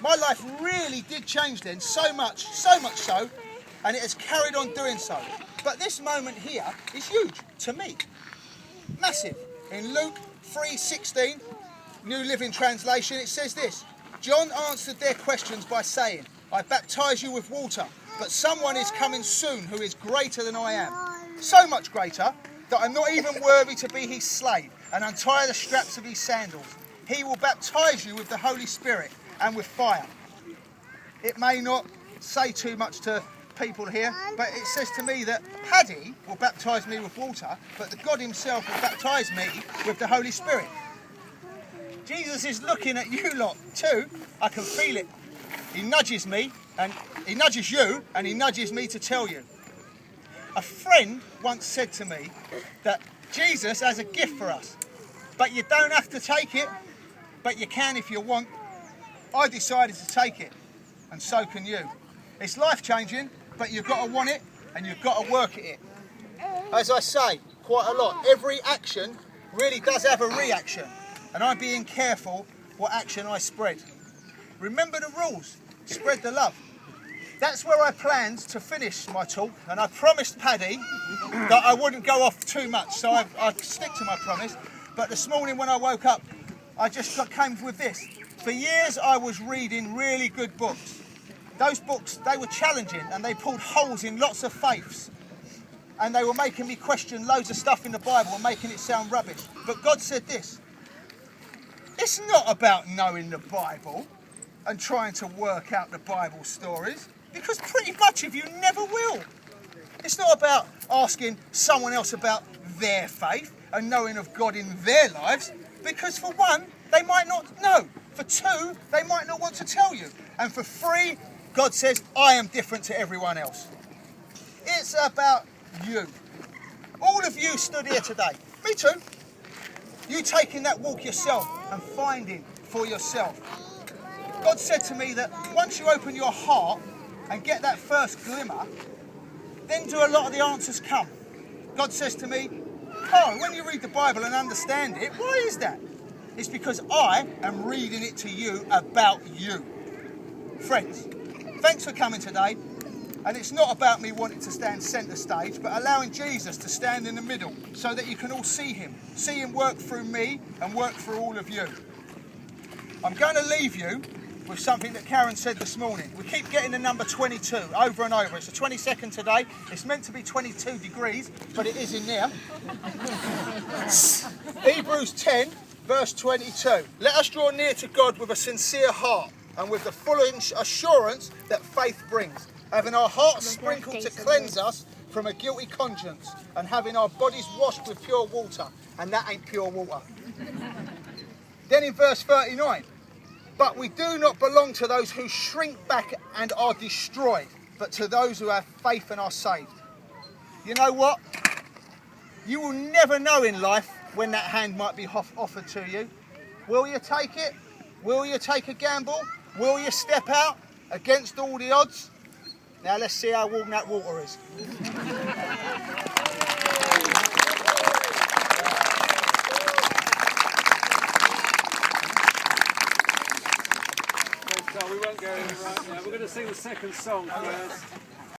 My life really did change then, so much so, and it has carried on doing so. But this moment here is huge to me. Massive. In Luke 3:16, New Living Translation, it says this: John answered their questions by saying, I baptize you with water, but someone is coming soon who is greater than I am. So much greater that I'm not even worthy to be his slave and untie the straps of his sandals. He will baptize you with the Holy Spirit and with fire. It may not say too much to people here, but it says to me that Paddy will baptise me with water, but that God himself will baptise me with the Holy Spirit. Jesus is looking at you lot too. I can feel it. He nudges me, and he nudges you, and he nudges me to tell you. A friend once said to me that Jesus has a gift for us, but you don't have to take it, but you can if you want. I decided to take it, and so can you. It's life-changing, but you've got to want it, and you've got to work at it. As I say quite a lot, every action really does have a reaction, and I'm being careful what action I spread. Remember the rules, spread the love. That's where I planned to finish my talk, and I promised Paddy that I wouldn't go off too much, so I stick to my promise. But this morning when I woke up, I just came with this. For years I was reading really good books. Those books, they were challenging, and they pulled holes in lots of faiths. And they were making me question loads of stuff in the Bible and making it sound rubbish. But God said this: it's not about knowing the Bible and trying to work out the Bible stories, because pretty much of you never will. It's not about asking someone else about their faith and knowing of God in their lives, because for one, they might not know. For two, they might not want to tell you. And for three, God says, I am different to everyone else. It's about you. All of you stood here today. Me too. You taking that walk yourself and finding for yourself. God said to me that once you open your heart and get that first glimmer, then do a lot of the answers come. God says to me, oh, when you read the Bible and understand it, why is that? It's because I am reading it to you about you. Friends, thanks for coming today. And it's not about me wanting to stand centre stage, but allowing Jesus to stand in the middle so that you can all see him work through me and work through all of you. I'm going to leave you with something that Karen said this morning. We keep getting the number 22 over and over. It's the 22nd today. It's meant to be 22 degrees, but it is in there. Hebrews 10, verse 22. Let us draw near to God with a sincere heart and with the full assurance that faith brings, having our hearts sprinkled to cleanse us from a guilty conscience and having our bodies washed with pure water. And that ain't pure water. Then in verse 39, but we do not belong to those who shrink back and are destroyed, but to those who have faith and are saved. You know what? You will never know in life when that hand might be offered to you. Will you take it? Will you take a gamble? Will you step out against all the odds? Now let's see how warm that water is. We won't go right now. We're going to sing the second song first.